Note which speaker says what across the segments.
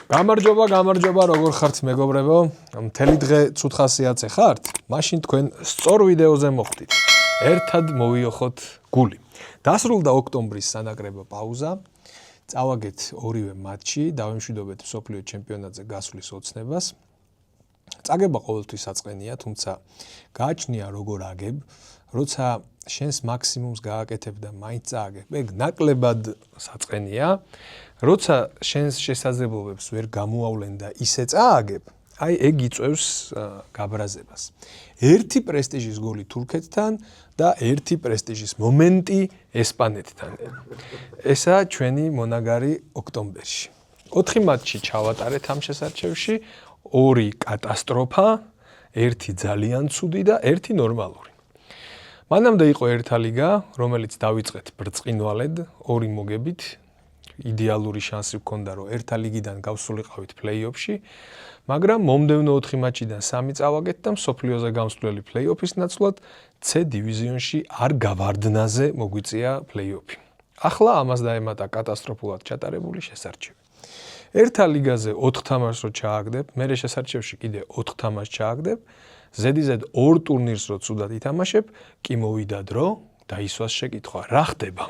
Speaker 1: გამარჯობა, როგორ ხართ მეგობრებო? მთელი დღე ცუდ ხასიათზე ხართ? მაშინ თქვენ სწორ ვიდეოზე მოხვდით. ერთად მოვიოხოთ გული. დასრულდა ოქტომბრის სანაკრებო პაუზა. წავაგეთ ორივე მატჩი, დავემშვიდობეთ მსოფლიო ჩემპიონატზე გასვლის ოცნებას. წაგება ყოველთვის საწყენია, თუმცა გააჩნია როგორ აგებ, როცა შენს მაქსიმუმს გააკეთებ და მაინც წააგებ, ეგ ნაკლებად საწყენია. როცა შენს შესაძლებლობებს ვერ გამოავლენ და ისე წააგებ, აი ეგ იწვევს გაბრაზებას. ერთი პრესტიჟის გოლი თურქეთთან და ერთი პრესტიჟის მომენტი ესპანეთთან. ესაა ჩვენი მონაგარი ოქტომბერში. 4 მატჩი ჩავატარეთ ამ შესარჩევში, 2 კატასტროფა, 1 ძალიან ცუდი და 1 ნორმალური. მანამდე იყო ერთა ლიგა, რომელიც დავიწყეთ ბრწყინვალედ, 2 მოგებით. იდეალური შანსი გქონდა, რომ ერთა ლიგიდან გავსულიყავით პლეი-ოფში, მაგრამ მომდევნო 4 მატჩიდან 3 წავაგეთ და მსოფლიოზე გამსვლელი პლეი-ოფის ნაცვლად C დივიზიონში არ გავარდნაზე მოგვიწია პლეი-ოფი. ახლა ამას დაემატა კატასტროფულად ჩატარებული შესარჩევი. ერთა ლიგაზე 4 თამაშს რო ჩააგდებ, მერე შესარჩევში კიდე 4 თამაშს ჩააგდებ, ზედიზედ 2 ტურნირს რო ცუდად ითამაშებ, კი მოვიდა დრო და ისვას შეკითხვა, რა ხდება?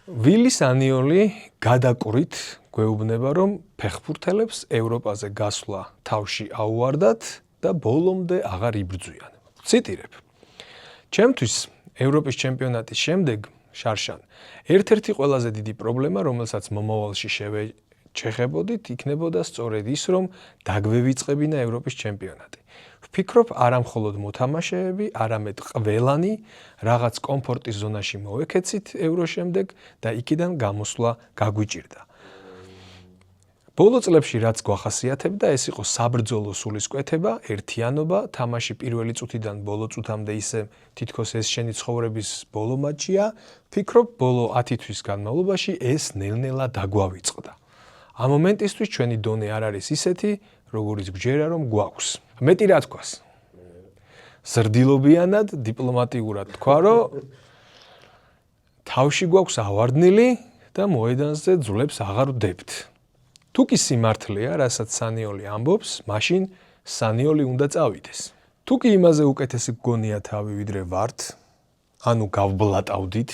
Speaker 1: ვილი სანიოლი გადაკვრით გვეუბნება, რომ ფეხბურთელებს ევროპაზე გასვლა თავში აუვარდათ და ბოლომდე აღარ იბრძვიან. ციტირებ. ჩემთვის ევროპის ჩემპიონატის შემდეგ შარშან ერთ-ერთი ყველაზე დიდი პრობლემა, რომელსაც მომავალში შევეჩეხებოდით, იქნებოდა სწორედ ის, რომ დაგვევიწყებინა ევროპის ჩემპიონატი. ვფიქრობ, არა მხოლოდ მოთამაშეები, არამედ ყველანი რაღაც კომფორტის ზონაში მოვეკეცით ევრო შემდეგ და იქიდან გამოსვლა გაგვიჭირდა. ბოლო წლებში რაც გვახასიათებდა, ეს იყო საბრძოლო სულისკვეთება, ერთიანობა, თამაში პირველი წუთიდან ბოლო წუთამდე ისე თითქოს ეს შენი ცხოვრების ბოლო მატჩია. ვფიქრობ, ბოლო 10 თვის განმავლობაში ეს ნელ-ნელა დაგვავიწყდა. ამ მომენტისთვის ჩვენი დონე არ არის ისეთი, როგორიც გჯერა რომ გვაქვს. მეტი რა თქვას? ზრდილობიანად, დიპლომატიურად თქვა, რომ თავში გვაქვს ავარდნილი და მოედანზე ძვლებს აღარ ვდებთ. თუ კი სიმართლეა, რასაც სანიოლი ამბობს, მაშინ სანიოლი უნდა წავიდეს. თუ კი იმაზე უკეთესი გგონია თავი ვიდრე ვართ, ანუ გავბლატავდით,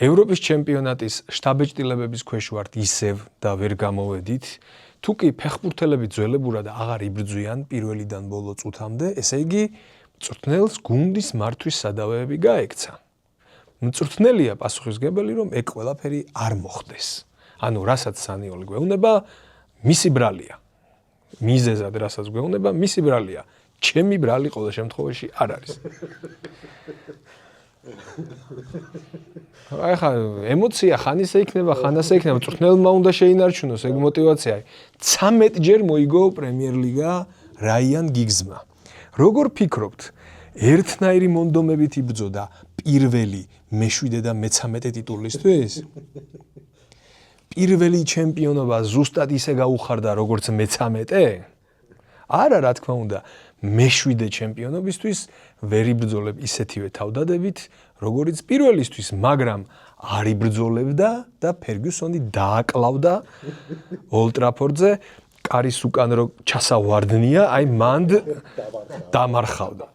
Speaker 1: ევროპის ჩემპიონატის შტაბეჭდილებების ქვეშ ვართ ისევ და ვერ გამოვედით, თუ კი ფეხბურთელები ძველებურად აღარ იბრძვიან პირველიდან ბოლო წუთამდე, ესე იგი მწვრთნელს გუნდის მართვის სადავეები გაექცა. მწვრთნელია პასუხისმგებელი, რომ ეგ ყველაფერი არ მოხდეს. ანუ რასაც სანიოლი გვეუბნება, მისი ბრალია. მიზეზად რასაც გვეუბნება, მისი ბრალია. ჩემი ბრალი ყოველ შემთხვევაში არ არის. აი ხა ემოცია ხან ისე იქნება, ხან ასე იქნება, მწვრთნელმა უნდა შეინარჩუნოს ეგ мотиваცია. 13 ჯერ მოიგო პრემიერ ლიგა რაიან გიგზმა. როგორ ფიქრობთ, ერთნაირი მონდომებით იბრძოდა პირველი, მე-7 და მე-13 ტიტულისთვის? პირველი ჩემპიონობა ზუსტად ისე გაუხარდა, როგორც მე-13? არა, რა თქმა უნდა, მე-7 ჩემპიონობისთვის ვერ იბრძოლებ ისეთივე თავდადებით, როგორიც პირველისთვის, მაგრამ არ იბრძოლებდა და ფერგიუსონი დააკლავდა ოლდ ტრაფორდზე, კარის უკან რო ჩასავარდნია, აი მანდ დამარხავდა.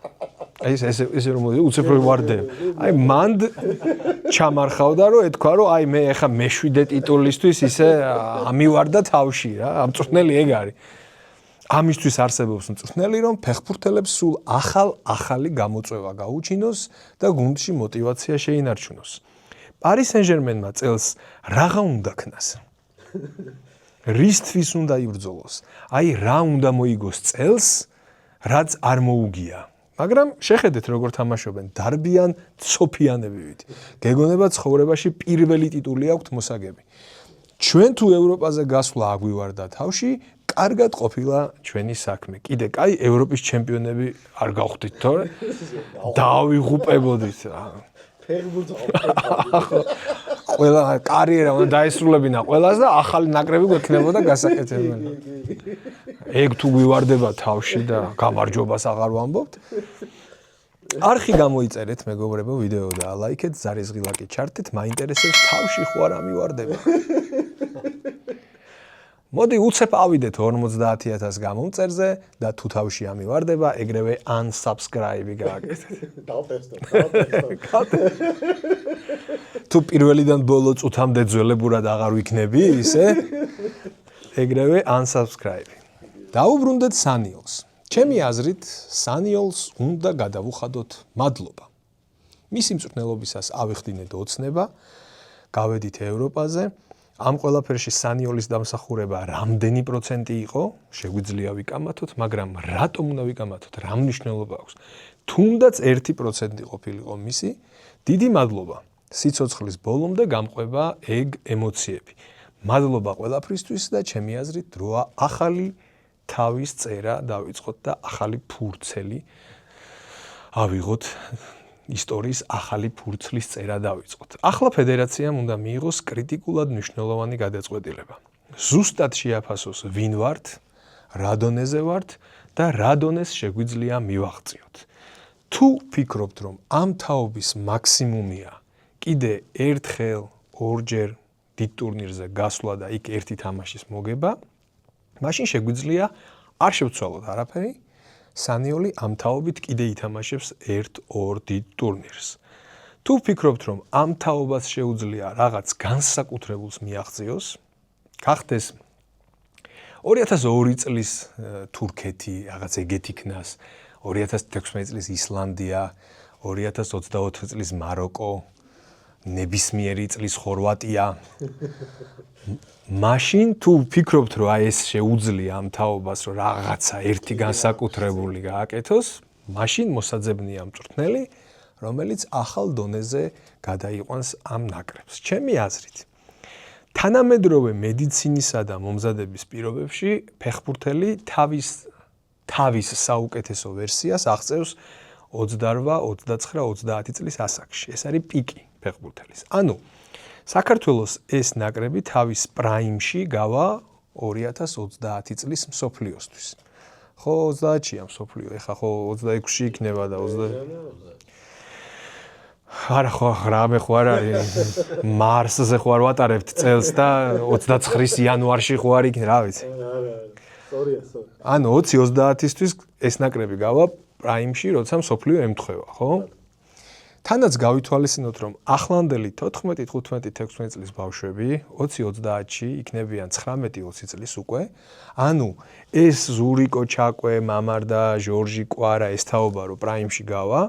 Speaker 1: აი ესე რომ უცებ რო ვარდე. აი მანდ ჩამარხავდა, რომ ეთქვა, რომ აი მე ეხა მე-7 ტიტულისთვის ისე ამივარდა თავში რა, ამ მწვრთნელი ეგ არის. ამისთვის არსებობს მწვრთნელი, რომ ფეხბურთელებს სულ ახალი გამოწვევა გაუჩინოს და გუნდში мотиваცია შეინარჩუნოს. პარი სენ-ჟერმენმა წელს რაღა უნდა ქნას? რისთვის უნდა იბრძოლოს? აი რა უნდა მოიგოს წელს, რაც არ მოუგია. მაგრამ შეხედეთ როგორ თამაშობენ, დარბიან ცოფიანებივით. გეგონება ცხოვრებაში პირველი ტიტული აქვთ მოსაგები. ჩვენ თუ ევროპაზე გასვლა აგვივარდა თავში, კარგად ყოფილა ჩვენი საქმე. კიდე კაი ევროპის ჩემპიონები არ გავხდით, თორე დავიღუპებოდით. ყველა კარიერა უნდა დაესრულებინა ყველას და ახალი ნაკრები გვექნებოდა გასაკეთებელი. ეგ თუ გვივარდება თავში და გამარჯვებას აღარ ვამბობთ. არხი გამოიწერეთ მეგობრებო, ვიდეო დაალაიქეთ, ზარიზღილაკი ჩართეთ, მაინტერესებს თავში ხო არ ამივარდება. მოდი უცებ ავიდეთ 50,000 გამომწერზე და თუ თავში ამივარდება, ეგრევე unsubscribe გააკეთეთ. თუ პირველიდან ბოლო წუთამდე ძველებურად აღარ ვიქნები, ისე ეგრევე unsubscribe. დაუბრუნდეთ სანიოლს. ჩემი აზრით, სანიოლს უნდა გადავუხადოთ მადლობა. მისი მწვრთნელობისას ავიხდინეთ ოცნება, გავედით ევროპაზე. ამ ყველაფერში სანიოლის დამსახურება რამდენი პროცენტი იყო, შეგვიძლია ვიკამათოთ, მაგრამ რატომ უნდა ვიკამათოთ, რა მნიშვნელობა აქვს? თუნდაც 1% ყოფილიყო მისი, დიდი მადლობა. სიცოცხლის ბოლომდე გამყვება ეგ ემოციები. მადლობა ყველაფრისთვის და ჩემი აზრით დროა ახალი თავის წერა დავიწყოთ და ახალი ფურცელი ავიღოთ. ისტორიის ახალი ფურცლის წერა დავიწყოთ. ახლა ფედერაციამ უნდა მიიღოს კრიტიკულად მნიშვნელოვანი გადაწყვეტილება. ზუსტად შეაფასოს ვინ ვართ, რა დონეზე ვართ და რა დონეს შეგვიძლია მივაღწიოთ. თუ ფიქრობთ, რომ ამ თაობის მაქსიმუმია კიდე ერთხელ, ორჯერ დიდ ტურნირზე გასვლა და იქ ერთი თამაშის მოგება, მაშინ შეგვიძლია არ შევცვალოთ არაფერი. სანიოლი ამ თაობით კიდე ითამაშებს 1-2 დიდ ტურნირს. თუ ფიქრობთ, რომ ამ თაობას შეუძლია რაღაც განსაკუთრებულს მიაღწიოს, გახდეს 2002 წლის თურქეთი, რაღაც ეგეთი ქნას, 2016 წლის ისლანდია, 2024 წლის მაროკო, ნებისმიერი წლის ხორვატია. მაშინ თუ ფიქრობთ, რომ აი ეს შეუძლია ამ თაობას, რომ რაღაცა ერთი განსაკუთრებული გააკეთოს, მაშინ მოსაძებნია მწვრთნელი, რომელიც ახალ დონეზე გადაიყვანს ამ ნაკრებს. ჩემი აზრით, თანამედროვე მედიცინისა და მომზადების პირობებში ფეხბურთელი თავის საუკეთესო ვერსიას აღწევს 28, 29, 30 წლის ასაკში. ეს არის პიკი ფეხბურთელის. ანუ საქართველოს ეს ნაკრები თავის პრაიმში გავა 2030 წლის მსოფლიოსთვის. ხო 30-ია მსოფლიო, ეხა ხო 26-ში იქნება და 20. არა ხო რამე ხო არ არის. მარსზე ხო არ ვატარებთ წელს და 29-ის იანვარში ხო არ იქნება, რა ვიცი.
Speaker 2: სწორია.
Speaker 1: ანუ 20-30-ისთვის ეს ნაკრები გავა პრაიმში, როცა მსოფლიო ემთხვევა, ხო? თანაც გავითვალისწინოთ, რომ ახლანდელი 14, 15, 16 წლის ბავშვები 20-30-ში იქნებიან 19-20 წლის უკვე. ანუ ეს ზურიკო ჩაკვე, მამარდა, ჟორჟი კვარა ეს თაობა რო პრაიმში გავა,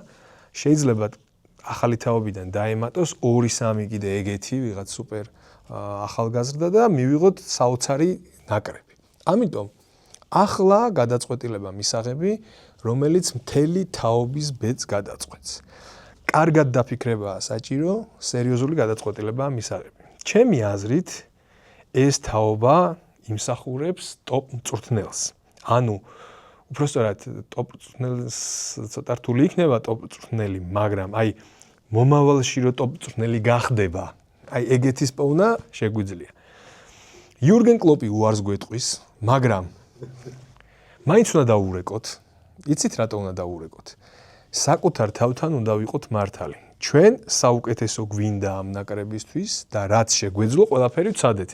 Speaker 1: შეიძლება ახალი თაობიდან დაემატოს 2-3 კიდე ეგეთი ვიღაც სუპერ ახალგაზრდა და მივიღოთ საოცარი ნაკრები. ამიტომ ახლა გადაწყვეტილება მისაღები, რომელიც მთელი თაობის ბედს გადაწყვეტს. კარგად დაფიქრებაა საჭირო, სერიოზული გადაწყვეტილებაა მისაღები. ჩემი აზრით, ეს თაობა იმსახურებს ტოპ მწვრთნელს. ანუ, უბრალოდ ტოპ მწვრთნელს ცოტა რთული იქნება ტოპ მწვრთნელი, მაგრამ აი მომავალში რო ტოპ მწვრთნელი გახდება, აი ეგეთის პოვნა შეგვიძლია. იურგენ კლოპი უარს გვეტყვის, მაგრამ მაინც უნდა დაურეკოთ. იცით რატო უნდა დაურეკოთ? საკუთარ თავთან უნდა ვიყოთ მართალი. ჩვენ საუკეთესო გვინდა ამ ნაკრებისთვის და რაც შეგვეძლო, ყველაფერი ვცადეთ.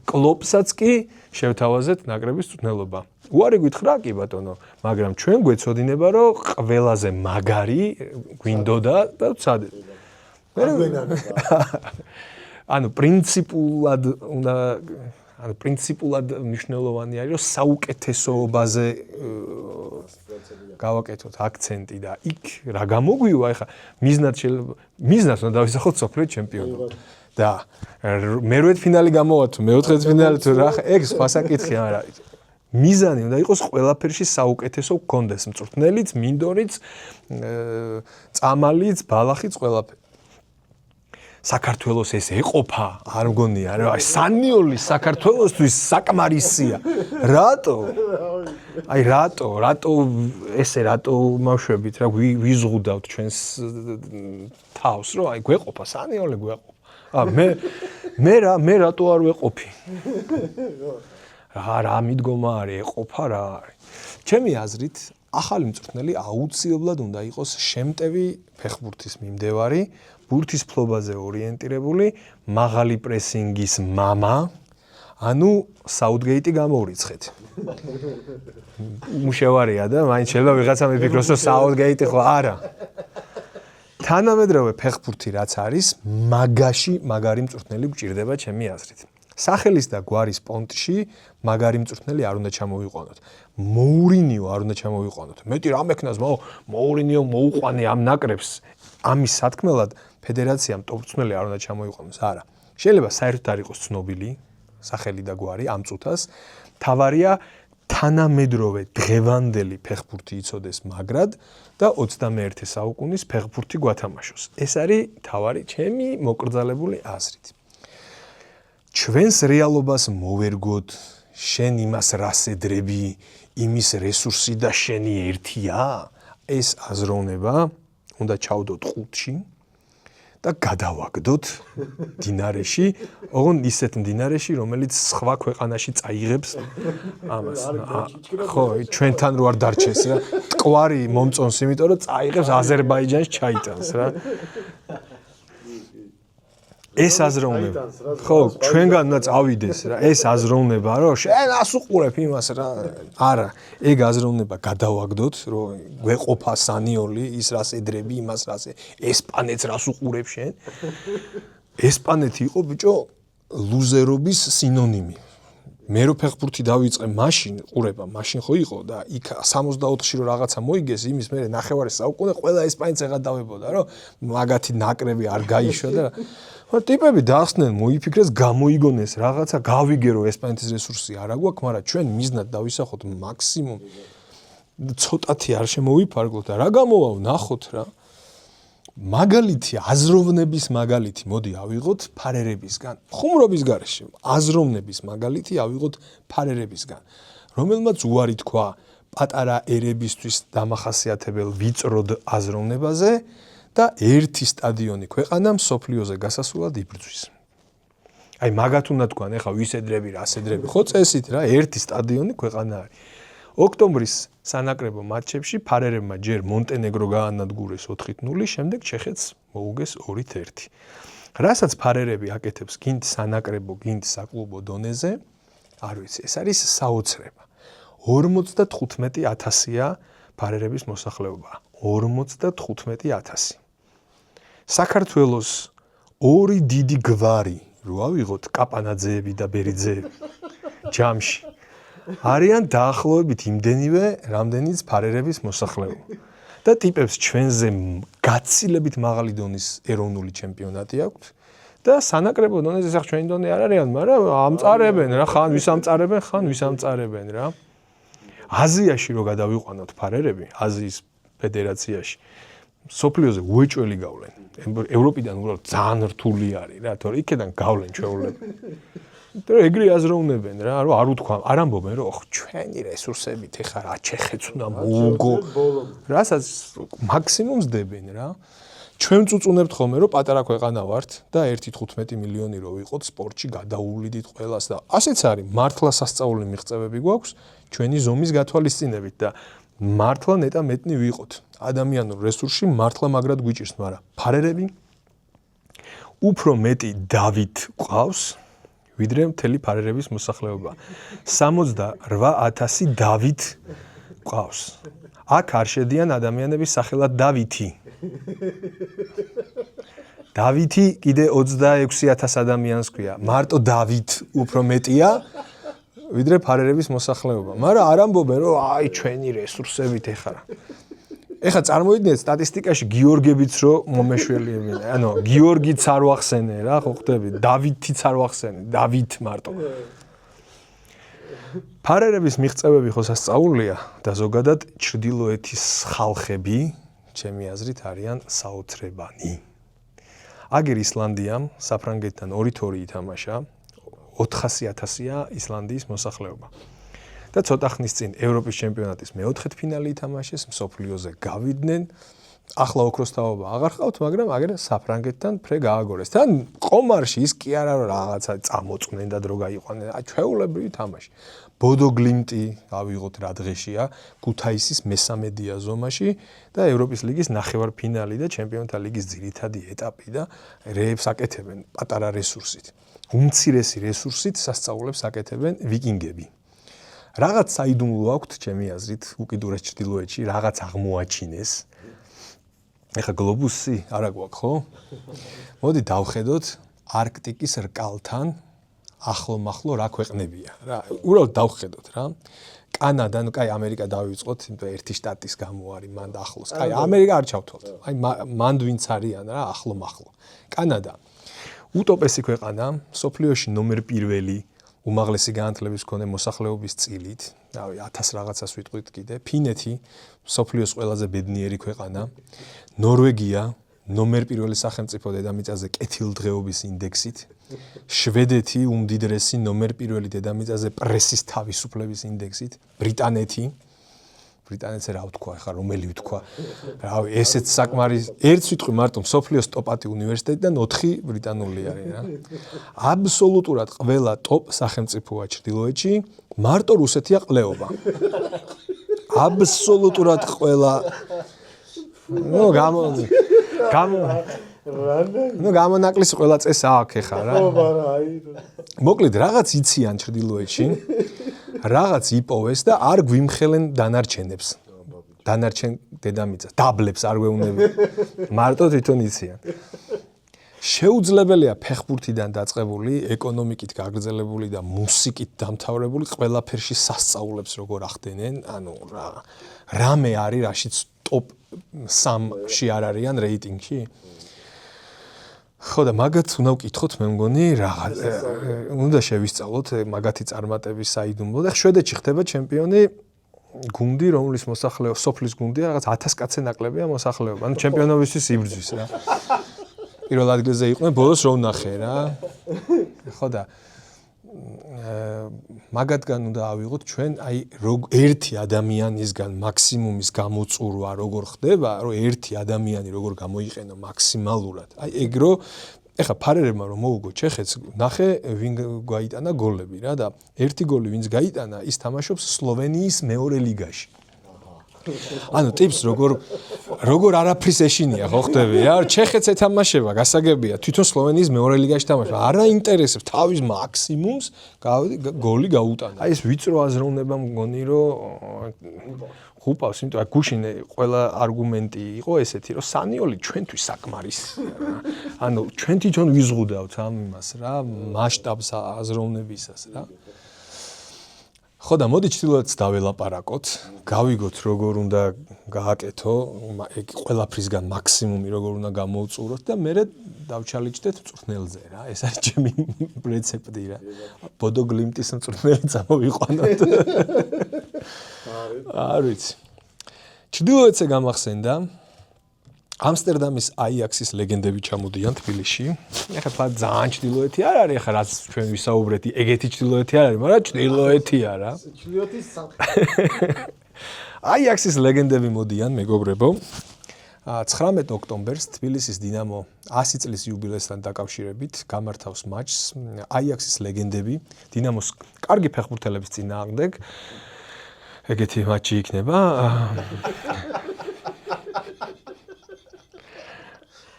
Speaker 1: კლოპსაც კი შევთავაზეთ ნაკრების მწვრთნელობა. უარი გითხრა კი ბატონო, მაგრამ ჩვენ გვეცოდინება, რომ ყველაზე მაგარი გვინდოდა და ვცადეთ. ანუ პრინციპულად მნიშვნელოვანი არის, რომ საუკეთესოობაზე გავაკეთოთ აქცენტი და იქ რა გამოგვივა, ეხა მიზნად უნდა დავისახოთ სოფლიო ჩემპიონობა. და მერვედ ფინალი გამოვა თუ მეოთხედ ფინალი თუ რა, ეგ სხვა საკითხი არ არის. მიზანი უნდა იყოს ყველაფერში საუკეთესო გქონდეს მწვრთნელიც, მინდორიც, წამალიც, ბალახიც, ყველაფერი. საქართველოს ეს ეყოფა, არ მგონია, რა, სანიოლი საქართველოსთვის საკმარისია. რატო? აი რატო მავშვებით რა ვიზღუდავთ ჩვენს თავს, რომ აი გვეყოფა სანიოლი გვეყოფა. მე რატო არ ვეყოფი? რა მიდგომა არის, ეყოფა რა არის. ჩემი აზრით, ახალი მწვრთნელი აუცილებლად უნდა იყოს შემტევი ფეხბურთის მიმდევარი, ბურთის ფლობაზე ორიენტირებული, მაღალი პრესინგის მამა, ანუ საუთგეიტი გამოურიცხეთ. უშევარია და მაინც შეიძლება ვიღაცა მიფიქროს რომ საუთგეიტი ხო არა. თანამედროვე ფეხბურთი რაც არის, მაგარი მწვრთნელი გჭირდება ჩემი აზრით. სახელის და გვარის პონტში მაგარი მწვრთნელი არ უნდა ჩამოვიყვანოთ. მოურინიო არ უნდა ჩამოვიყვანოთ. მეტი რამ ექნას მოურინიო მოუყვანე ამ ნაკრებს. ამის სათქმელად ფედერაციამ ტოპ-მწვრთნელი არ უნდა ჩამოვიყვანოს, არა. შეიძლება საერთოდ არ იყოს ცნობილი სახელი და გვარი ამ წუთას. თავარია თანამედროვე დღევანდელი ფეხბურთი იცოდეს მაგრად და 21 საუკუნის ფეხბურთი გვათამაშოს. ეს არის თავარი ჩემი მოკრძალებული აზრით. ჩვენს რეალობას მოვერგოთ, შენ იმას რას ედრები, იმის რესურსი და შენი ერთია, ეს აზროვნება უნდა ჩავდოთ ყუთში და გადავაგდოთ დინარეში, ოღონდ ისეთ დინარეში, რომელიც სხვა ქვეყანაში წაიღებს ამას. ხო, ჩვენთან რო არ დარჩეს რა. ტყვარი მომწონს, იმიტომ რომ წაიღებს აზერბაიჯანს ჩაიტანს რა. ეს აზროვნება. ხო, ჩვენგან უნდა წავიდეს რა. ეს აზროვნება, რომ შენ ას უყურებ იმას რა. არა, ეგ აზროვნება გადავაგდოთ, რომ გვეყოფა სანიოლი, ის რას ედრები, იმას რას ესპანეთს რას უყურებ შენ. ესპანეთი იყო ბიჭო ლუზერობის სინონიმი. მე რო ფეხბურთი დავიწყე მაშინ, ყურება, მაშინ ხო იყო და იქ 64-ში რო რაღაცა მოიგეს, იმის მერე ნახევარი საუკუნე ყველა ესპანეთს ეღადავებოდა, რომ მაგათი ნაკრები არ გაიშვა და ტიპები დაახსნენ, მოიფიქრეს, გამოიგონეს რაღაცა, გავიგე რომ ესპანეთის რესურსი არ აგვაქვს, მაგრამ ჩვენ მიზნად დავისახოთ მაქსიმუმ ცოტათი არ შემოვიფარგლოთ და რა გამოვა ვნახოთ რა. მაგალითი, აზროვნების მაგალითი, მოდი ავიღოთ ფარერებისგან. ხუმრობის გარეშე, აზროვნების მაგალითი ავიღოთ ფარერებისგან. რომელმაც უარი თქვა პატარა ერებისთვის დამახასიათებელ ვიწროდ აზროვნებაზე და ერთი სტადიონი ქვეყანა მსოფლიოზე გასასვლელად იბრძვის. აი მაგათ უნდა თქვან, ეხა ვისედრები, რასედრები, ხო წესით რა, ერთი სტადიონი ქვეყანა არის. ოქტომბრის სანაკრებო მატჩებში ფარერებმა ჯერ მონტენეგრო გაანადგურეს 4-0, შემდეგ ჩეხეთს მოუგეს 2-1. რასაც ფარერები აკეთებს გინდ სანაკრებო, გინდ საკლუბო დონეზე, არ ვიცი, ეს არის საოცრება. 55,000-ია ფარერების მოსახლეობა. 55,000. საქართველოს ორი დიდი გვარი, რო ავიღოთ კაპანაძეები და ბერიძეები ჯამში. არიან დაახლოებით იმდენივე, რამდენიც ფარერების მოსახლეობა. და ტიპებს ჩვენზე გაცილებით მაღალი დონის ეროვნული ჩემპიონატი აქვს და სანაკრებო დონეზე სახ ჩვენი დონე არ არიან, მაგრამ ამწარებენ რა, ხან ვის ამწარებენ, ხან ვის ამწარებენ რა. აზიაში რო გადავიყვანოთ ფარერები, აზიის ფედერაციაში სოფლიოზე უეჭველი გავლენ. ევროპიდან უბრალოდ ძალიან რთული არის რა, თორე იქიდან გავლენ ჩვეულებრივ. და ეგრე აზროვნებენ რა, რომ არ უთქვა, არ ამბობენ რომ ჩვენი რესურსებით ეხა რა ჩეხეთს უნდა მოუგო. რასაც მაქსიმუმს დებენ რა. ჩვენ წუწუნებთ ხოლმე რომ პატარა ქვეყანა ვართ და 1.15 მილიონი რო ვიყოთ სპორტში გადაუვლიდით ყველას და ასეც არის მართლა სასწაული მიღწევები გვაქვს ჩვენი ზომის გათვალისწინებით და მართლა ნეტა მეტნი ვიყოთ. ადამიანურ რესურსში მართლა მაგრად გვიჭირს, მაგრამ ფარერები უფრო მეტი დავით ყავს ვიდრე მთელი ფარერების მოსახლეობა. 68,000 დავით ყავს. აქ არ შედიან ადამიანების სახელად დავითი. დავითი კიდე 26,000 ადამიანს ქვია. მარტო დავით უფრო მეტია ვიდრე ფარერების მოსახლეობა. მაგრამ არ ამბობენ რომ აი ჩვენი რესურსებით ეხარა. ეხა წარმოიდგინეთ სტატისტიკაში გიორგებიც რო მომეშველიებენ. ანუ გიორგიც არ ვახსენე რა, ხო ხდები? დავითიც არ ვახსენე, დავით მარტო. ფარერების მიღწევები ხო სასწაულია და ზოგადად ჩრდილოეთის ხალხები, ჩემი აზრით, არიან საოცრებანი. აგერ ისლანდიამ საფრანგეთთან 2-2 ითამაშა, 400,000-ია ისლანდიის მოსახლეობა. და ცოტა ხნის წინ ევროპის ჩემპიონატის მეოთხედ ფინალი ითამაშეს, მსოფლიოზე გავიდნენ, ახლა ოქროს თაობა აღარ ხავთ, მაგრამ აგერ საფრანგეთთან ფრე გააგორეს. თან ყომარში ის კი არა რომ რაღაცა წამოწყვნენ და დრო გაიყვანენ, ჩვეულებრივი თამაში. ბოდო გლიმტი ავიღოთ რა დღეშია, ქუთაისის მესამე დიაზომაში და ევროპის ლიგის ნახევარფინალი და ჩემპიონთა ლიგის ძირითადი ეტაპი და რეებს აკეთებენ პატარა რესურსით. უმცირესი რესურსით სასწაულებს აკეთებენ ვიკინგები. რაღაც საიდუმლო აქვთ ჩემი აზრით უკიდურეს ჩრდილოეთში, რაღაც აღმოაჩინეს. ეხა გლობუსი არა გვაქვს, ხო? მოდი დავხედოთ არქტიკის რკალთან ახლო-მახლო რა ქვეყნებია. რა, უბრალოდ დავხედოთ რა. კანადა, ну, კაი, ამერიკა დავიწყოთ, იმიტომ ერთი შტატის გამო არის მანდ ახლოს. კაი, ამერიკა არ ჩავთვალთ. აი, მანდ ვინც არიან რა, ახლო-მახლო. კანადა. უტოპესი ქვეყანა, სოფლიოში ნომერ პირველი უმაღლესი განათლების მქონე მოსახლეობის წილით, რავი 1000 რაღაცას ვიტყვით კიდე. ფინეთი, სოფლიოს ყველაზე ბედნიერი ქვეყანა. ნორვეგია, ნომერ პირველი სახელმწიფო დედამიწაზე კეთილდღეობის ინდექსით. შვედეთი, უმდიდრესი ნომერ პირველი დედამიწაზე პრესის თავისუფლების ინდექსით. ბრიტანეთი, ბრიტანეთს რა ვთქვა, ხა რომელი ვთქვა. რავი, ესეც საკმარის ერთ ვიტყვი მარტო სოფლიოს ტოპ-10 უნივერსიტეტიდან 4 ბრიტანული არის რა. აბსოლუტურად ყველა ტოპ სახელმწიფოა ჩრდილოეთში, მარტო რუსეთია ყლეობა. აბსოლუტურად ყველა გამონაკლისი ყველა წესი აქვს ხა რა. მოკლედ რაღაც იციან ჩრდილოეთში. რაღაც იპოვეს და არ გვიმხელენ დანარჩენებს. დანარჩენ დედამიწას, დაბლებს არ გვეუნები. მარტო თვითონ იციან. შეუძლებელია ფეხბურთიდან დაწყებული, ეკონომიკით გაგრძელებული და მუსიკით დამთავრებული ყველაფერში სასწაულებს როგორ ახდენენ, ანუ რამე არის რაშიც ტოპ 3-ში არ არიან რეიტინგში. ხო და მაგათ უნდა ვკითხოთ, მე მგონი რაღაც უნდა შევისწავლოთ მაგათი წარმატების საიდუმლო და შვედეთში ხდება ჩემპიონი გუნდი, რომლის მოსახლეობა სოფლის გუნდია, რაღაც 1000 კაცზე ნაკლებია მოსახლეობა. ანუ ჩემპიონობისთვის იბრძვის რა. პირველ ადგილზე იყვნენ, ბოლოს რო ვნახე რა. ხო და მაგათგან უნდა ავიღოთ ჩვენ აი ერთი ადამიანისგან მაქსიმუმის გამოწურვა როგორ ხდება, რომ ერთი ადამიანი როგორ გამოიყენო მაქსიმალურად. აი ეგრო ეხა ფარერებმა რომ მოუგო ჩეხეთს, ნახე ვინ გაიტანა გოლები რა და ერთი გოლი ვინც გაიტანა, ის თამაშობს სლოვენიის მეორე ლიგაში. ანუ ტიპს როგორ არაფრის ეშინია ხო ხდები რა ჩეხეთს ეთამაშება გასაგებია თვითონ სლოვენიის მეორე ლიგაში თამაშობს არ აინტერესებს თავის მაქსიმუმს გოლი გაუტანა აი ეს ვიწრო აზროვნება მგონი რომ ხუპავს იმიტომ აი გუშინ ყველა არგუმენტი იყო ესეთი რომ სანიოლი ჩვენთვის საკმარისია ანუ ჩვენ თვითონ ვიზღუდავთ ამ იმას რა მასშტაბს აზროვნებისას რა ხო და მოდი ჩtildeოეთს დაველაპარაკოთ, გავიგოთ როგორ უნდა გააკეთო, ეგ ყველაფრისგან მაქსიმუმი როგორ უნდა გამოუწუროთ და მე დავჩალიჭდეთ მწვრთნელზე რა, ეს არის ჩემი რეცეპტი რა. ბოდო გლიმტის მწვრთნელი წამოვიყვანოთ. არ ვიცი. ჩtildeოეთზე გამახსენდა ამსტერდამის აიაქსის ლეგენდები ჩამოდიან თბილისში. ეხლა თქვა ძალიან ჩtildeოეთი არ არის, ეხლა რაც ჩვენ ვისაუბრეთ, ეგეთი ჩtildeოეთი არ არის, მაგრამ ჩtildeოეთია რა. ჩtildeოეთის სამხრეთ. აიაქსის ლეგენდები მოდიან, მეგობრებო. 19 ოქტომბერს თბილისის დინამო 100 წლის იუბილეისთან დაკავშირებით გამართავს მატჩს აიაქსის ლეგენდები დინამოს კარგი ფეხბურთელების წინააღმდეგ. ეგეთი მატჩი იქნება.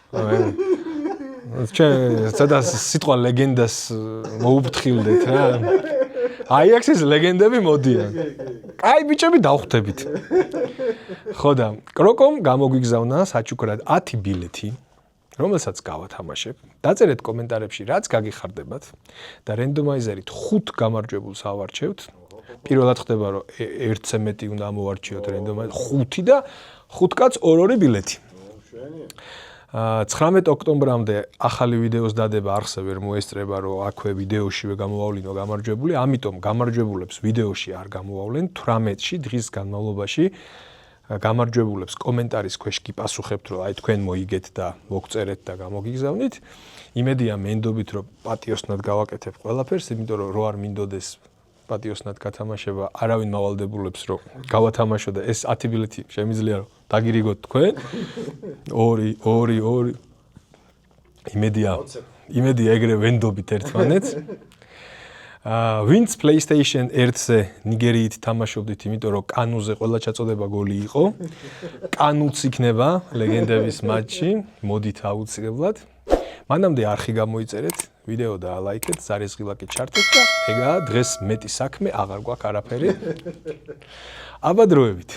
Speaker 1: ჩვენ სადაც სიტყვა ლეგენდას მოუფრთხილდეთ რა. აიაქსის ლეგენდები მოდიან. აი ბიჭები დავხვდებით. ხო და კროკომ გამოგვიგზავნა საჩუქრად 10 ბილეთი, რომელსაც გავათამაშებ. დაწერეთ კომენტარებში რაც გაგიხარდებათ და რენდომაიზერით 5 გამარჯვებულს ავარჩევთ. პირველად ხდება რომ ერთზე მეტი უნდა ამოვარჩიოთ რენდომაიზერით 5 და 5 კაც 2 ბილეთი. 19 ოქტომბრამდე ახალი ვიდეოს დადება არხზე ვერ მოესწრება, რომ აქვე ვიდეოშივე გამოავლინო გამარჯვებული, ამიტომ გამარჯვებულებს ვიდეოში არ გამოვავლენ, 18-ში დღის განმავლობაში გამარჯვებულებს კომენტარის ქვეშ გიპასუხებთ, რომ აი თქვენ მოიგეთ და მოგწერეთ და გამოგიგზავნით. იმედია მენდობით, რომ პატიოსნად გავაკეთებ ყველაფერს, იმიტომ რომ რო არ მინდოდეს პატიოსნად გათამაშება, არავინ მავალდებულებს რომ გავათამაშო და ეს 10 ბილეთი შემიძლია რომ დაგირიგოთ თქვენ. 2. იმედია ეგრე ვენდობით ერთმანეთს. ვინც PlayStation 1-ზე ნიგერიით თამაშობდით, იმიტომ რომ კანუზე ყველა ჩაწოდება გოლი იყო. კანუც იქნება ლეგენდების მატჩი, მოდით აუცილებლად. მანამდე არხი გამოიწერეთ, ვიდეო დაალაიქეთ, ზარისღილაკი ჩართეთ და ეგაა დღეს მეტი საქმე, აღარ გვაქვს არაფერი. აბა დროებით.